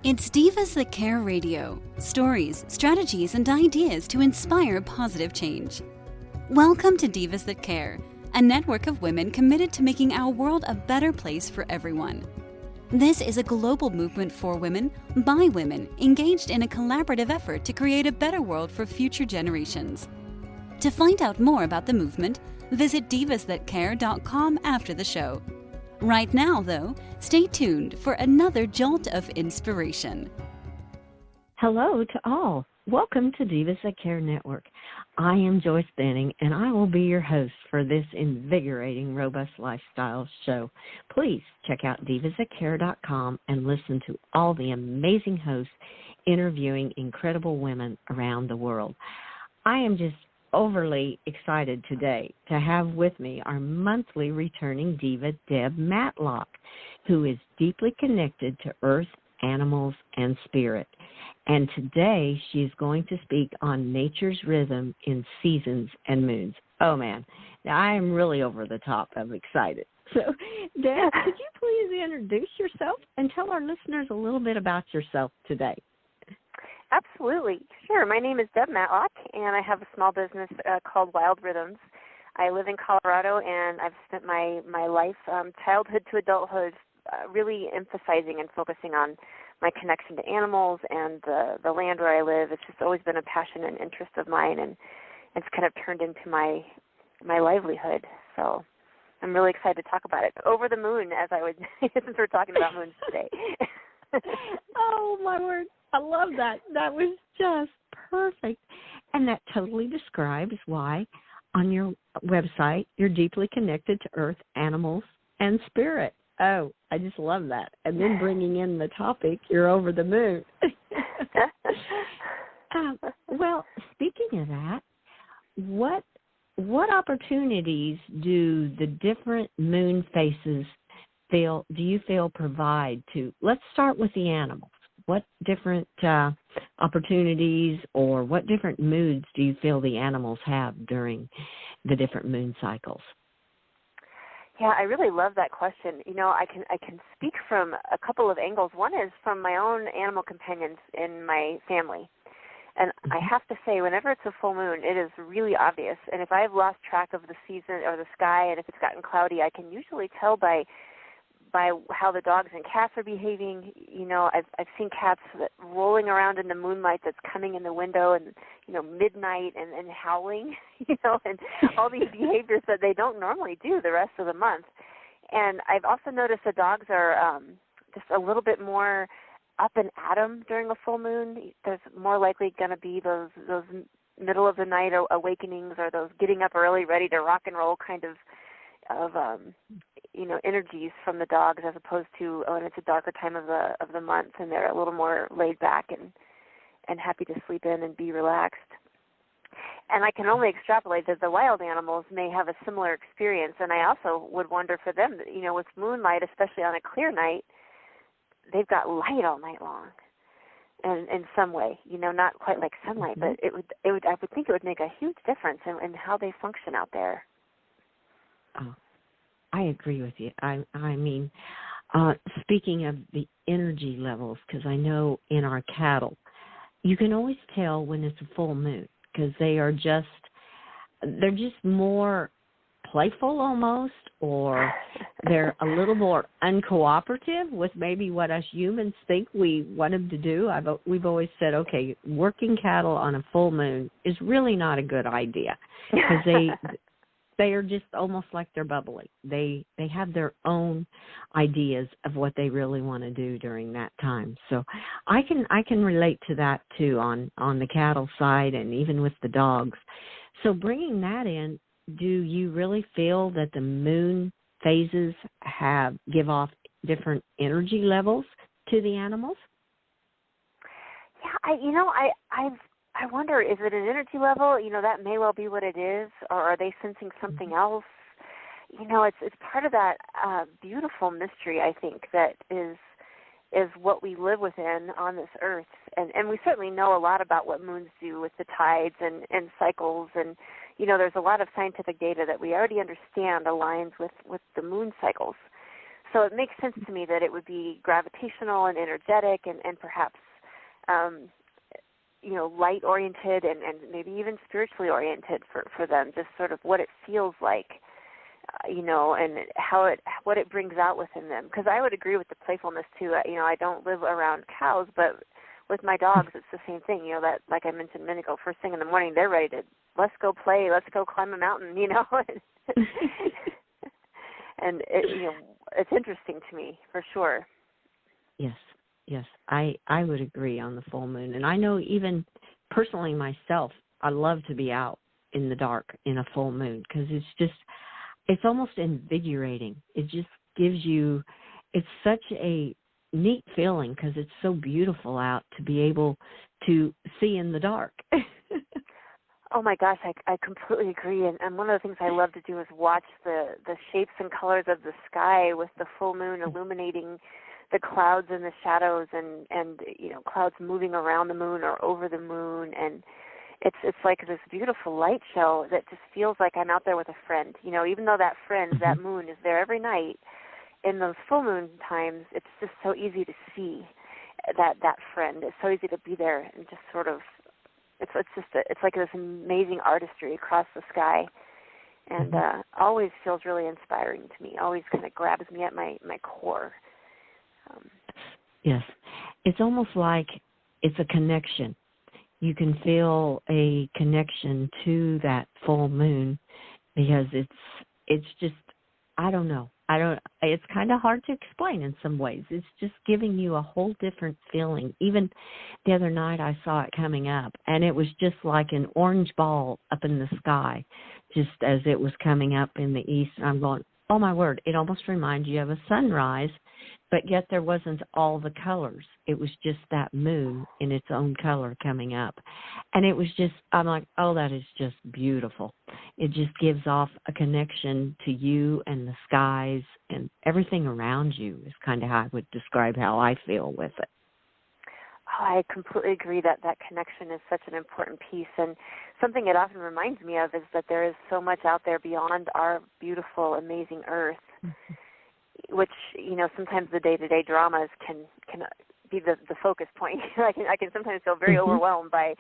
It's Divas That Care Radio. Stories, strategies, and ideas to inspire positive change. Welcome to Divas That Care, a network of women committed to making our world a better place for everyone. This is a global movement for women, by women, engaged in a collaborative effort to create a better world for future generations. To find out more about the movement, visit divasthatcare.com after the show. Right now, though, stay tuned for another jolt of inspiration. Hello to all. Welcome to Divas That Care Network. I am Joyce Benning, and I will be your host for this invigorating, robust lifestyle show. Please check out divasthatcare.com and listen to all the amazing hosts interviewing incredible women around the world. I am just overly excited today to have with me our monthly returning diva, Deb Matlock, who is deeply connected to earth, animals, and spirit. And today she is going to speak on nature's rhythm in seasons and moons. Oh, man. Now, I am really over the top. I'm excited. So, Deb, could you please introduce yourself and tell our listeners a little bit about yourself today? Absolutely. Sure. My name is Deb Matlock, and I have a small business called Wild Rhythms. I live in Colorado, and I've spent my life, childhood to adulthood, really emphasizing and focusing on my connection to animals and the land where I live. It's just always been a passion and interest of mine, and it's kind of turned into my livelihood. So I'm really excited to talk about it. Over the moon, as I would, since we're talking about moons today. Oh, my word. I love that. That was just perfect. And that totally describes why on your website you're deeply connected to earth, animals, and spirit. Oh, I just love that. And then bringing in the topic, you're over the moon. Well, speaking of that, what opportunities do the different moon phases do you feel provide to, let's start with the animals. What different opportunities or what different moods do you feel the animals have during the different moon cycles? Yeah, I really love that question. You know, I can speak from a couple of angles. One is from my own animal companions in my family. And I have to say, whenever it's a full moon, it is really obvious. And if I've lost track of the season or the sky, and if it's gotten cloudy, I can usually tell by how the dogs and cats are behaving. You know, I've seen cats rolling around in the moonlight that's coming in the window, and midnight and howling, and all these behaviors that they don't normally do the rest of the month. And I've also noticed the dogs are just a little bit more up and at 'em during a full moon. There's more likely going to be those middle of the night awakenings, or those getting up early, ready to rock and roll kind of energies from the dogs, as opposed to when it's a darker time of the month and they're a little more laid back and happy to sleep in and be relaxed. And I can only extrapolate that the wild animals may have a similar experience, and I also would wonder for them, with moonlight, especially on a clear night, they've got light all night long, and in some way, not quite like sunlight, but I would think it would make a huge difference in how they function out there. Oh, I agree with you. I mean, speaking of the energy levels, because I know in our cattle, you can always tell when it's a full moon, because they're just more playful almost, or they're a little more uncooperative with maybe what us humans think we want them to do. We've always said, okay, working cattle on a full moon is really not a good idea, because they are just almost like they're bubbly. They have their own ideas of what they really want to do during that time. So I can relate to that too on the cattle side, and even with the dogs. So bringing that in, do you really feel that the moon phases give off different energy levels to the animals? Yeah, I wonder, is it an energy level? That may well be what it is, or are they sensing something else? It's part of that beautiful mystery, I think, that is what we live within on this earth. And we certainly know a lot about what moons do with the tides and cycles, and there's a lot of scientific data that we already understand aligns with the moon cycles. So it makes sense to me that it would be gravitational and energetic and perhaps, light-oriented and maybe even spiritually oriented for them, just sort of what it feels like, and what it brings out within them. Because I would agree with the playfulness, too. I don't live around cows, but with my dogs, it's the same thing. That, like I mentioned a minute ago, first thing in the morning, they're ready to, let's go play, let's go climb a mountain, And it's interesting to me, for sure. Yes, I would agree on the full moon. And I know even personally myself, I love to be out in the dark in a full moon because it's almost invigorating. It just gives you, it's such a neat feeling because it's so beautiful out to be able to see in the dark. Oh my gosh, I completely agree. And one of the things I love to do is watch the shapes and colors of the sky with the full moon illuminating the clouds and the shadows and clouds moving around the moon or over the moon. And it's like this beautiful light show that just feels like I'm out there with a friend. Even though that friend, that moon, is there every night, in those full moon times, it's just so easy to see that friend. It's so easy to be there and just sort of, it's like this amazing artistry across the sky, and always feels really inspiring to me. Always kind of grabs me at my core. Yes, it's almost like it's a connection. You can feel a connection to that full moon because it's just, I don't know. It's kind of hard to explain in some ways. It's just giving you a whole different feeling. Even the other night I saw it coming up, and it was just like an orange ball up in the sky, just as it was coming up in the east. And I'm going, oh my word, it almost reminds you of a sunrise, but yet there wasn't all the colors. It was just that moon in its own color coming up. And it was just, I'm like, oh, that is just beautiful. It just gives off a connection to you and the skies and everything around you is kind of how I would describe how I feel with it. Oh, I completely agree that connection is such an important piece. And something it often reminds me of is that there is so much out there beyond our beautiful, amazing Earth, which, sometimes the day-to-day dramas can be the focus point. I can sometimes feel very overwhelmed by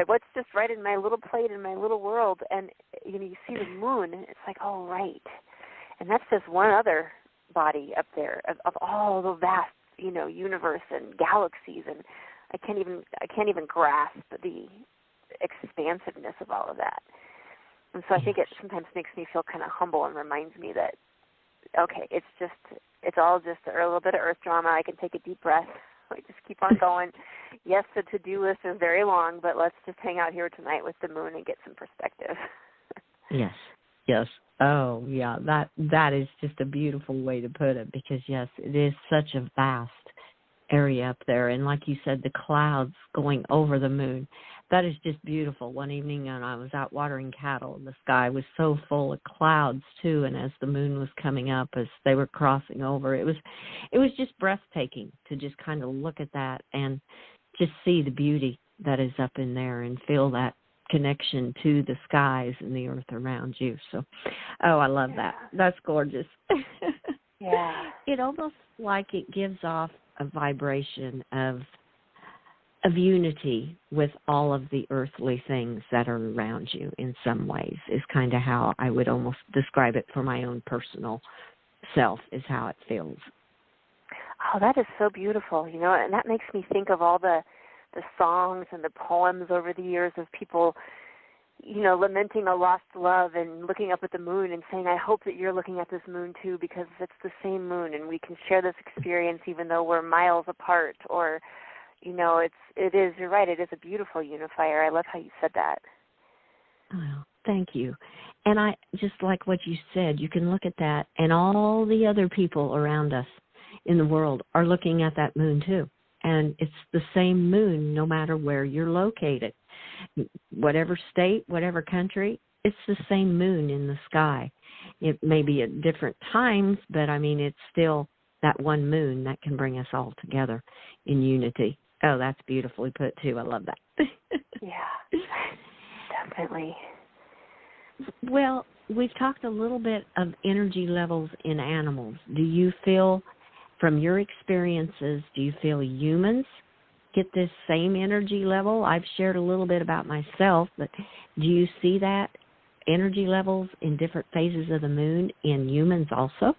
what's just right in my little plate, in my little world. And, you see the moon, and it's like, oh, right. And that's just one other body up there of all the vast, universe and galaxies. And I can't even grasp the expansiveness of all of that. And so I think it sometimes makes me feel kind of humble and reminds me that, okay, it's all just a little bit of earth drama. I can take a deep breath. Just keep on going. Yes, the to-do list is very long, but let's just hang out here tonight with the moon and get some perspective. Yes. Oh, yeah, that is just a beautiful way to put it because, yes, it is such a vast area up there. And like you said, the clouds going over the moon, that is just beautiful. One evening when I was out watering cattle, the sky was so full of clouds, too, and as the moon was coming up, as they were crossing over, it was just breathtaking to just kind of look at that and just see the beauty that is up in there and feel that connection to the skies and the earth around you. So, I love that. That's gorgeous. Yeah. It almost like it gives off a vibration of unity with all of the earthly things that are around you in some ways is kind of how I would almost describe it for my own personal self is how it feels. Oh, that is so beautiful, and that makes me think of all the songs and the poems over the years of people, lamenting a lost love and looking up at the moon and saying, I hope that you're looking at this moon too because it's the same moon and we can share this experience even though we're miles apart. Or, you're right, it is a beautiful unifier. I love how you said that. Well, thank you. And I just like what you said, you can look at that and all the other people around us in the world are looking at that moon too. And it's the same moon no matter where you're located. Whatever state, whatever country, it's the same moon in the sky. It may be at different times, but it's still that one moon that can bring us all together in unity. Oh, that's beautifully put too. I love that. Yeah, definitely. Well, we've talked a little bit of energy levels in animals. Do you feel, from your experiences, do you feel humans get this same energy level? I've shared a little bit about myself, but do you see that energy levels in different phases of the moon in humans also?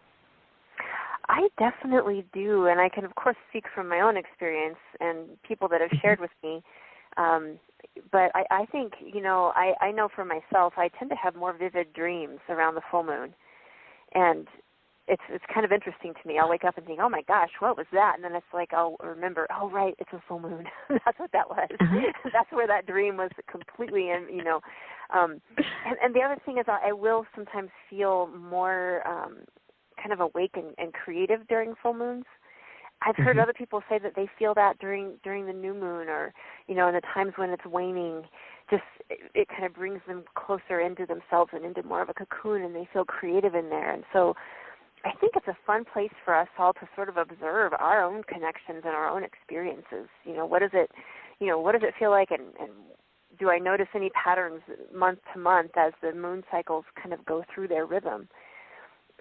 I definitely do, and I can, of course, speak from my own experience and people that have shared with me. But I think, I know for myself, I tend to have more vivid dreams around the full moon. And it's kind of interesting to me. I'll wake up and think, oh, my gosh, what was that? And then it's like I'll remember, oh, right, it's a full moon. That's what that was. That's where that dream was completely in, And the other thing is I will sometimes feel more kind of awake and creative during full moons. I've heard other people say that they feel that during the new moon, or in the times when it's waning. Just it kind of brings them closer into themselves and into more of a cocoon, and they feel creative in there. And so I think it's a fun place for us all to sort of observe our own connections and our own experiences. What does it feel like, and do I notice any patterns month to month as the moon cycles kind of go through their rhythm?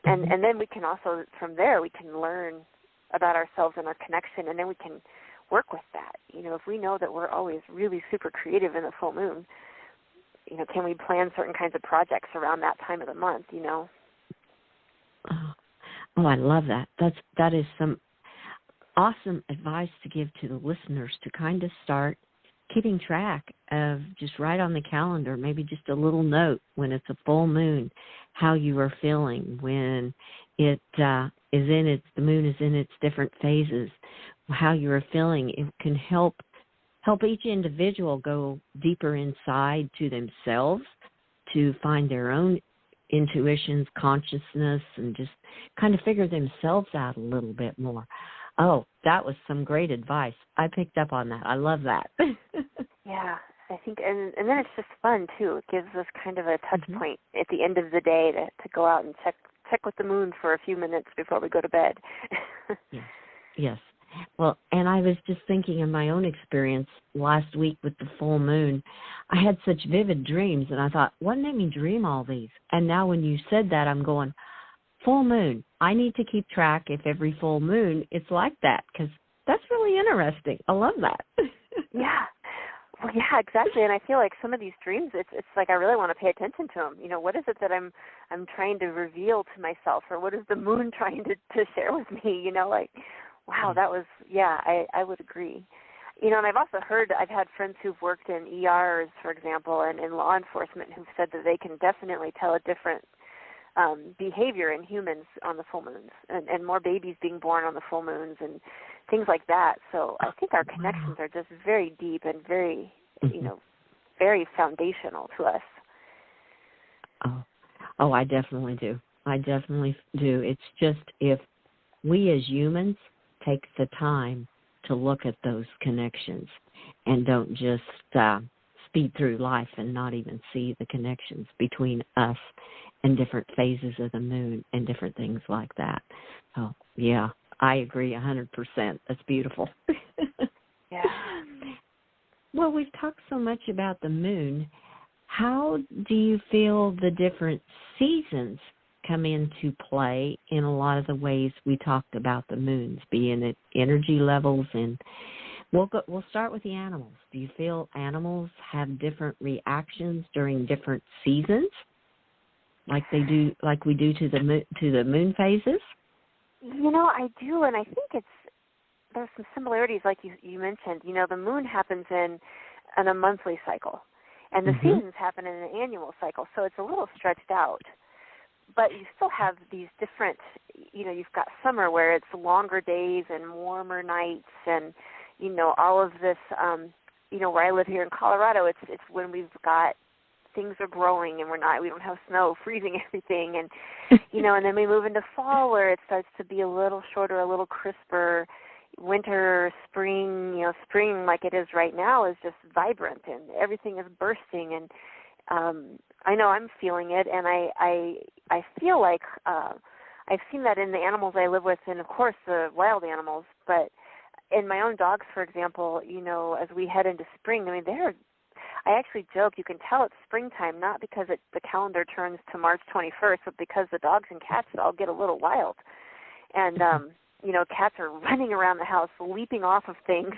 And then we can also, from there, we can learn about ourselves and our connection, and then we can work with that. If we know that we're always really super creative in the full moon, can we plan certain kinds of projects around that time of the month, Oh, I love that. That is some awesome advice to give to the listeners to kind of start keeping track of, just right on the calendar, maybe just a little note when it's a full moon, how you are feeling when the moon is in its different phases, how you are feeling. It can help each individual go deeper inside to themselves to find their own intuitions, consciousness, and just kind of figure themselves out a little bit more. Oh, that was some great advice. I picked up on that. I love that. Yeah, I think, and then it's just fun too. It gives us kind of a touch point at the end of the day to go out and check with the moon for a few minutes before we go to bed. Yes. Well, and I was just thinking in my own experience last week with the full moon, I had such vivid dreams, and I thought, what made me dream all these? And now when you said that, I'm going, full moon. I need to keep track if every full moon it's like that, because that's really interesting. I love that. Yeah. Well, yeah, exactly. And I feel like some of these dreams, it's like I really want to pay attention to them. What is it that I'm trying to reveal to myself, or what is the moon trying to share with me? Wow, that was, I would agree. And I've also I've had friends who've worked in ERs, for example, and in law enforcement who've said that they can definitely tell a different behavior in humans on the full moons, and more babies being born on the full moons and things like that. So I think our connections are just very deep and very, very foundational to us. Oh, I definitely do. It's just if we as humans take the time to look at those connections and don't just speed through life and not even see the connections between us and different phases of the moon and different things like that. So, yeah, I agree 100%. That's beautiful. Yeah. Well, we've talked so much about the moon. How do you feel the different seasons come into play in a lot of the ways we talked about the moons, being at energy levels? And we'll start with the animals. Do you feel animals have different reactions during different seasons, like we do to the moon phases? I do, and I think there's some similarities, like you mentioned. The moon happens in a monthly cycle, and the seasons happen in an annual cycle, so it's a little stretched out. But you still have these different, you've got summer where it's longer days and warmer nights, and, all of this, where I live here in Colorado, it's when we've got, things are growing and we don't have snow freezing everything, and, and then we move into fall where it starts to be a little shorter, a little crisper. Winter, spring, spring like it is right now is just vibrant and everything is bursting, and I know I'm feeling it, and I feel like I've seen that in the animals I live with, and of course the wild animals, but in my own dogs, for example, as we head into spring, I actually joke you can tell it's springtime not because the calendar turns to March 21st, but because the dogs and cats all get a little wild. And, cats are running around the house, leaping off of things,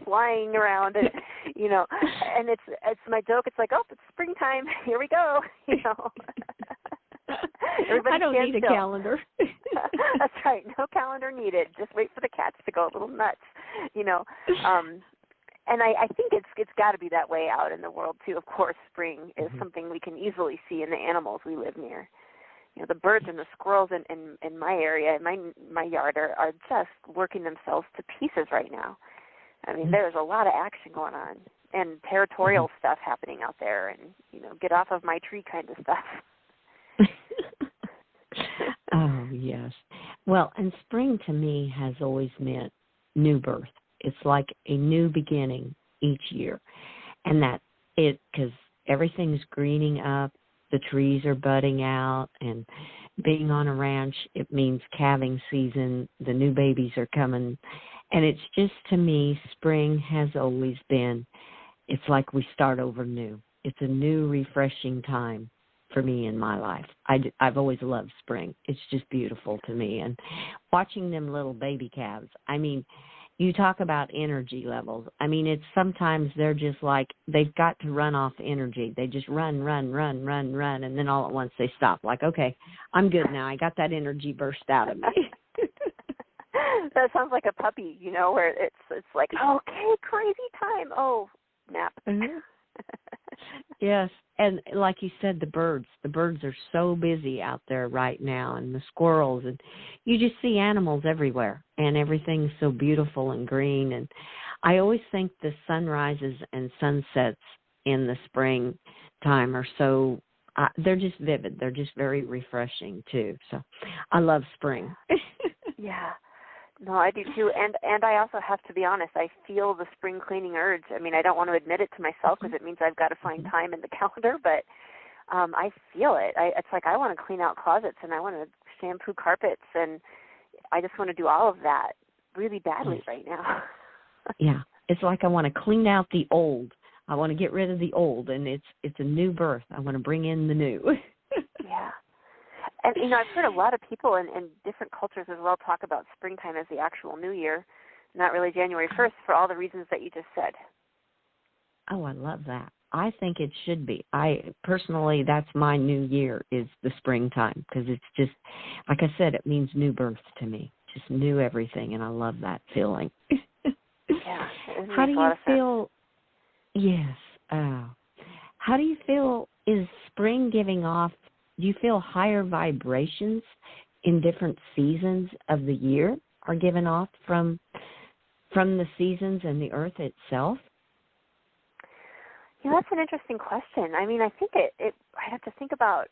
flying around. And, and it's my joke. It's like, oh, it's springtime. Here we go, I don't need a calendar. That's right. No calendar needed. Just wait for the cats to go a little nuts, And I think it's got to be that way out in the world, too. Of course, spring is something we can easily see in the animals we live near. The birds and the squirrels in my area, in my yard, are just working themselves to pieces right now. I mean, there's a lot of action going on and territorial stuff happening out there and, get off of my tree kind of stuff. Oh, yes. Well, and spring to me has always meant new birth. It's like a new beginning each year. And because everything's greening up, the trees are budding out, and being on a ranch, it means calving season. The new babies are coming. And it's just, to me, spring has always been, it's like we start over new. It's a new, refreshing time for me in my life. I've always loved spring. It's just beautiful to me. And watching them little baby calves, I mean, you talk about energy levels. I mean, it's sometimes they're just like, they've got to run off energy. They just run, and then all at once they stop. Like, okay, I'm good now. I got that energy burst out of me. That sounds like a puppy, where it's like, okay, crazy time. Oh, nap. Mm-hmm. Yes, and like you said, the birds are so busy out there right now, and the squirrels, and you just see animals everywhere, and everything's so beautiful and green. And I always think the sunrises and sunsets in the spring time are so, they're just vivid. They're just very refreshing, too. So I love spring. Yeah. No, I do too, and I also have to be honest. I feel the spring cleaning urge. I mean, I don't want to admit it to myself because it means I've got to find time in the calendar, but I feel it. It's like I want to clean out closets and I want to shampoo carpets, and I just want to do all of that really badly right now. Yeah, it's like I want to clean out the old. I want to get rid of the old, and it's a new birth. I want to bring in the new. Yeah. And, I've heard a lot of people in different cultures as well talk about springtime as the actual new year, not really January 1st, for all the reasons that you just said. Oh, I love that. I think it should be. Personally, that's my new year, is the springtime, because it's just, like I said, it means new birth to me, just new everything, and I love that feeling. Yeah. How do you feel? Yes. How do you feel, is spring giving off, do you feel higher vibrations in different seasons of the year are given off from the seasons and the earth itself? Yeah, that's an interesting question. I mean, I think I have to think about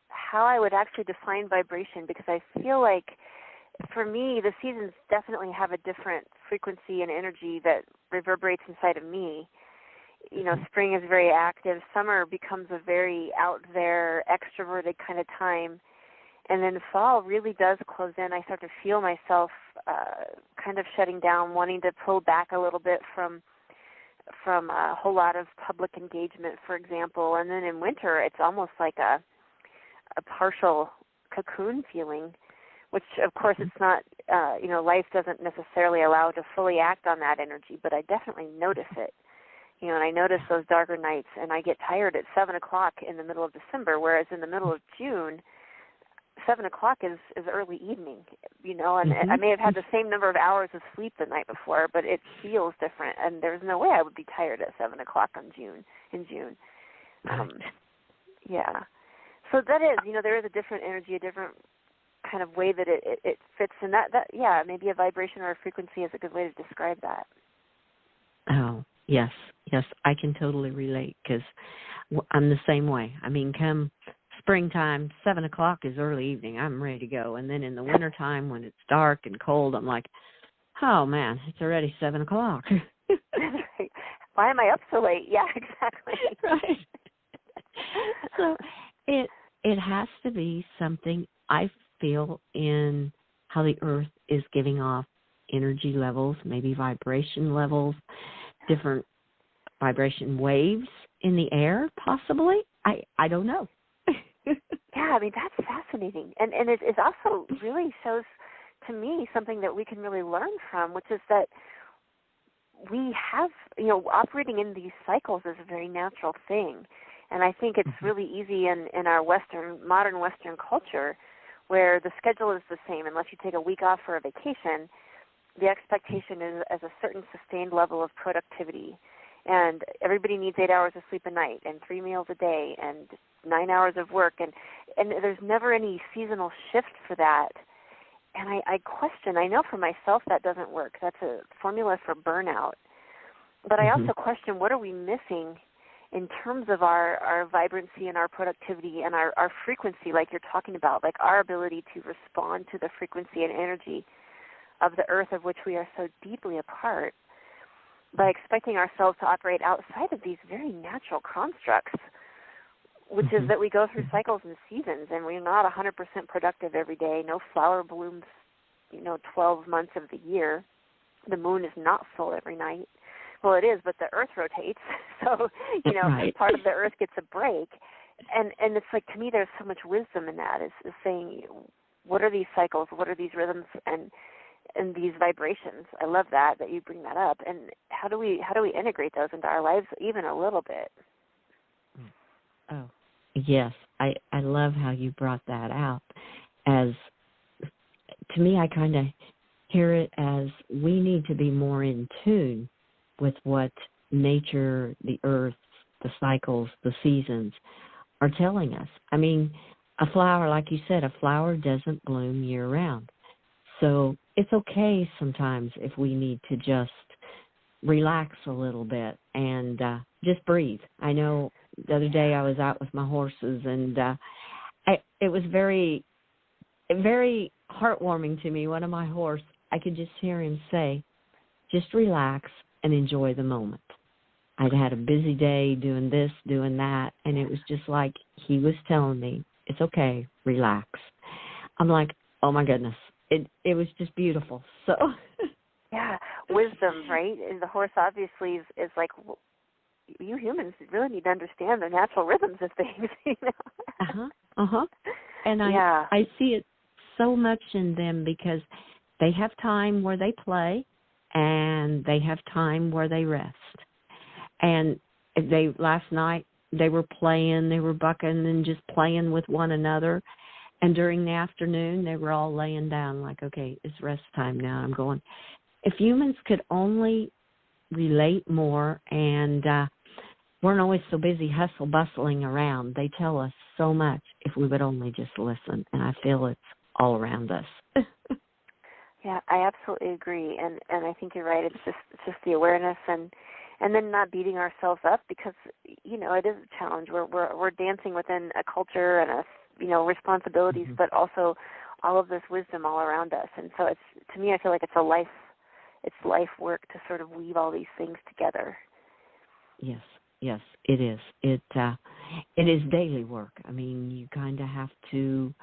how I would actually define vibration, because I feel like for me, the seasons definitely have a different frequency and energy that reverberates inside of me. Spring is very active. Summer becomes a very out there, extroverted kind of time. And then fall really does close in. I start to feel myself kind of shutting down, wanting to pull back a little bit from a whole lot of public engagement, for example. And then in winter, it's almost like a partial cocoon feeling, which, of course, it's not, life doesn't necessarily allow to fully act on that energy, but I definitely notice it. And I notice those darker nights, and I get tired at 7 o'clock in the middle of December, whereas in the middle of June, 7 o'clock is early evening, and I may have had the same number of hours of sleep the night before, but it feels different, and there's no way I would be tired at 7 o'clock in June. Yeah. So that is, there is a different energy, a different kind of way that it fits, and that maybe a vibration or a frequency is a good way to describe that. Oh, yes, I can totally relate, because I'm the same way. I mean, come springtime, 7 o'clock is early evening. I'm ready to go. And then in the wintertime, when it's dark and cold, I'm like, oh, man, it's already 7 o'clock. Right. Why am I up so late? Yeah, exactly. Right. So it has to be something, I feel, in how the earth is giving off energy levels, maybe vibration levels, different vibration waves in the air, possibly. I don't know. Yeah, I mean, that's fascinating. And it also really shows to me something that we can really learn from, which is that we have, operating in these cycles is a very natural thing. And I think it's really easy in our modern Western culture, where the schedule is the same. Unless you take a week off for a vacation, the expectation is as a certain sustained level of productivity. And everybody needs 8 hours of sleep a night and 3 meals a day and 9 hours of work. And there's never any seasonal shift for that. And I know for myself that doesn't work. That's a formula for burnout. But I also question, what are we missing in terms of our vibrancy and our productivity and our frequency, like you're talking about, like our ability to respond to the frequency and energy of the earth of which we are so deeply a part, by expecting ourselves to operate outside of these very natural constructs, which is that we go through cycles and seasons, and we're not 100% productive every day. No flower blooms, 12 months of the year. The moon is not full every night. Well, it is, but the earth rotates, so, right. Part of the earth gets a break. And it's like, to me, there's so much wisdom in that, is saying, what are these cycles, what are these rhythms, and these vibrations? I love that you bring that up. And how do we integrate those into our lives even a little bit? Oh, yes. I love how you brought that out. As, to me, I kind of hear it as we need to be more in tune with what nature, the earth, the cycles, the seasons are telling us. I mean, a flower, like you said, a flower doesn't bloom year-round. So it's okay sometimes if we need to just relax a little bit and just breathe. I know the other day I was out with my horses, and it was very, very heartwarming to me. One of my horse, I could just hear him say, just relax and enjoy the moment. I'd had a busy day doing this, doing that, and it was just like he was telling me, it's okay, relax. I'm like, oh my goodness. It was just beautiful. So yeah, wisdom, right? And the horse obviously is like, well, you humans really need to understand the natural rhythms of things. And I see it so much in them, because they have time where they play and they have time where they rest. And last night they were playing, they were bucking and just playing with one another. And during the afternoon, they were all laying down like, okay, it's rest time now. I'm going, if humans could only relate more and weren't always so busy bustling around, they tell us so much if we would only just listen. And I feel it's all around us. Yeah, I absolutely agree. And I think you're right. It's just the awareness and then not beating ourselves up, because, it is a challenge. We're dancing within a culture and responsibilities, but also all of this wisdom all around us. And so to me, I feel like it's life work to sort of weave all these things together. Yes, it is. It is daily work. I mean, you kind of have to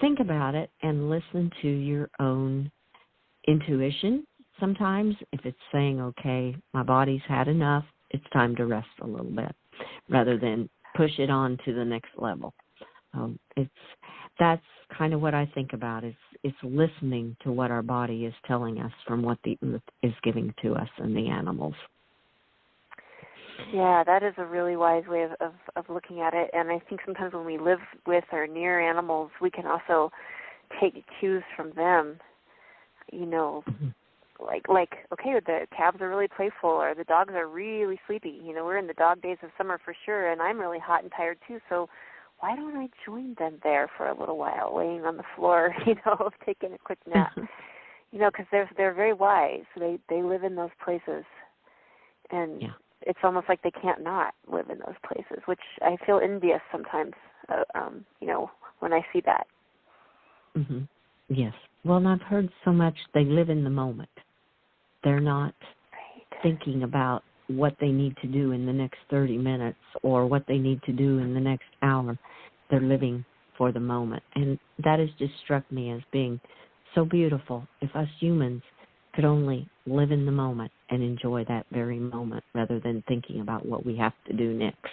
think about it and listen to your own intuition. Sometimes if it's saying, okay, my body's had enough, it's time to rest a little bit, rather than push it on to the next level. That's kind of what I think about. It's listening to what our body is telling us from what the earth is giving to us and the animals. Yeah, that is a really wise way of looking at it. And I think sometimes when we live with or near animals, we can also take cues from them. Like okay, the calves are really playful, or the dogs are really sleepy. We're in the dog days of summer for sure, and I'm really hot and tired too. So why don't I join them there for a little while, laying on the floor, taking a quick nap? Because they're very wise. They live in those places, and it's almost like they can't not live in those places, which I feel envious sometimes. When I see that. Mm-hmm. Yes. Well, and I've heard so much they live in the moment. They're not thinking about what they need to do in the next 30 minutes or what they need to do in the next hour. They're living for the moment. And that has just struck me as being so beautiful. If us humans could only live in the moment and enjoy that very moment rather rather than thinking about what we have to do next.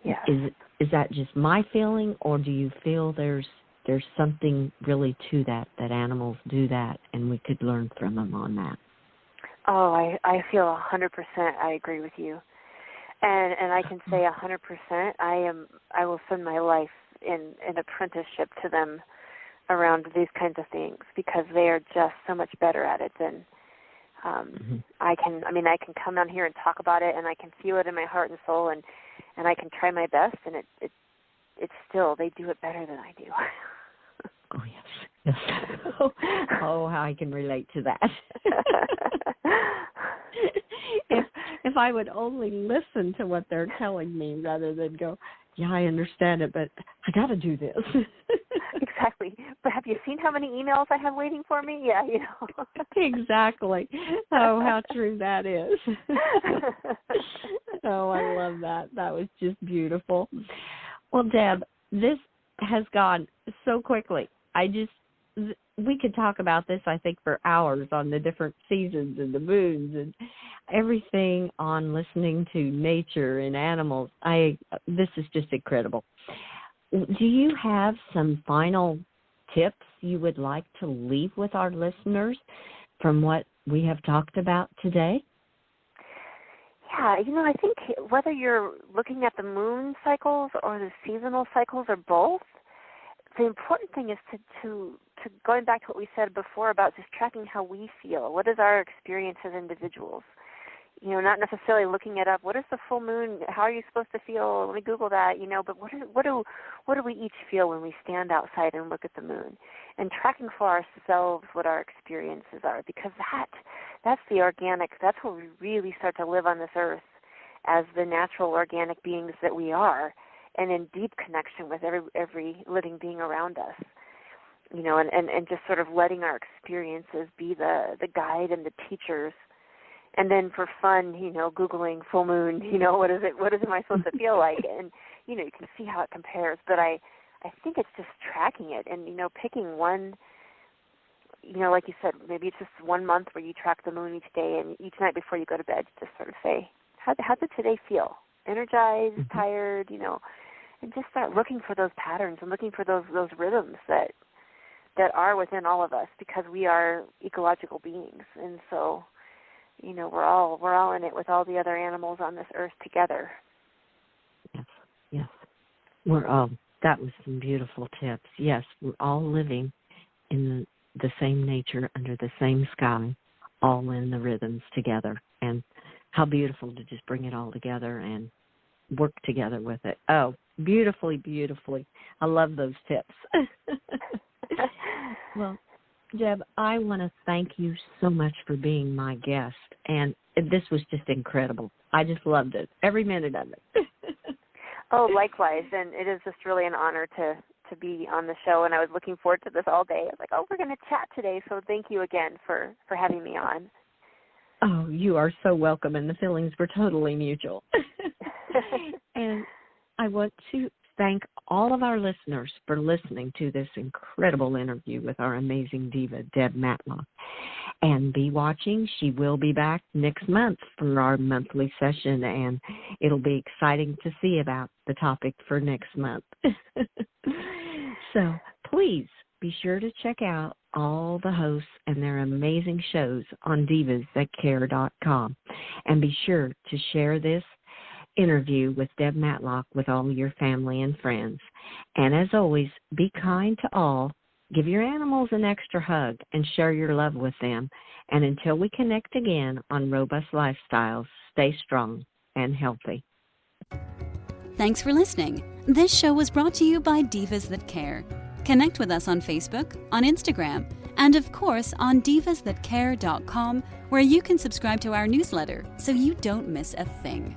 Yes. Is that just my feeling, or do you feel there's something really to that animals do that and we could learn from them on that? Oh, I feel 100%. I agree with you, and I can say 100%. I will spend my life in an apprenticeship to them around these kinds of things, because they are just so much better at it than I can. I mean, I can come down here and talk about it, and I can feel it in my heart and soul, and I can try my best, and it's still, they do it better than I do. Oh, yes. Oh, how I can relate to that. if I would only listen to what they're telling me rather than go, yeah, I understand it, but I got to do this. Exactly. But have you seen how many emails I have waiting for me? Yeah, you know. Exactly. Oh, how true that is. Oh, I love that. That was just beautiful. Well, Deb, this has gone so quickly. We could talk about this, I think, for hours on the different seasons and the moons and everything on listening to nature and animals. This is just incredible. Do you have some final tips you would like to leave with our listeners from what we have talked about today? Yeah, you know, I think whether you're looking at the moon cycles or the seasonal cycles or both, the important thing is to going back to what we said before about just tracking how we feel. What is our experience as individuals? You know, not necessarily looking it up. What is the full moon? How are you supposed to feel? Let me Google that. You know, but what do we each feel when we stand outside and look at the moon? And tracking for ourselves what our experiences are, because that's the organic. That's where we really start to live on this earth as the natural organic beings that we are, and in deep connection with every living being around us, you know, and just sort of letting our experiences be the guide and the teachers. And then for fun, you know, Googling full moon, you know, what is it am I supposed to feel like? And, you know, you can see how it compares. But I think it's just tracking it and, you know, picking one, you know, like you said, maybe it's just 1 month where you track the moon each day, and each night before you go to bed, just sort of say, how did today feel? Energized, tired, you know, and just start looking for those patterns and looking for those rhythms that are within all of us, because we are ecological beings. And so, you know, we're all in it with all the other animals on this earth together. Yes. That was some beautiful tips. Yes, we're all living in the same nature, under the same sky, all in the rhythms together. And how beautiful to just bring it all together and work together with it. Oh, beautifully. I love those tips. Well, Deb, I want to thank you so much for being my guest. And this was just incredible. I just loved it, every minute of it. Oh, likewise. And it is just really an honor to be on the show. And I was looking forward to this all day. I was like, we're going to chat today. So thank you again for having me on. Oh, you are so welcome. And the feelings were totally mutual. And I want to thank all of our listeners for listening to this incredible interview with our amazing diva, Deb Matlock. And be watching. She will be back next month for our monthly session, and it'll be exciting to see about the topic for next month. So please be sure to check out all the hosts and their amazing shows on divasthatcare.com. And be sure to share this interview with Deb Matlock with all your family and friends. And as always, be kind to all. Give your animals an extra hug and share your love with them. And until we connect again on Robust Lifestyles, stay strong and healthy. Thanks for listening. This show was brought to you by Divas That Care. Connect with us on Facebook, on Instagram, and of course on divasthatcare.com, where you can subscribe to our newsletter so you don't miss a thing.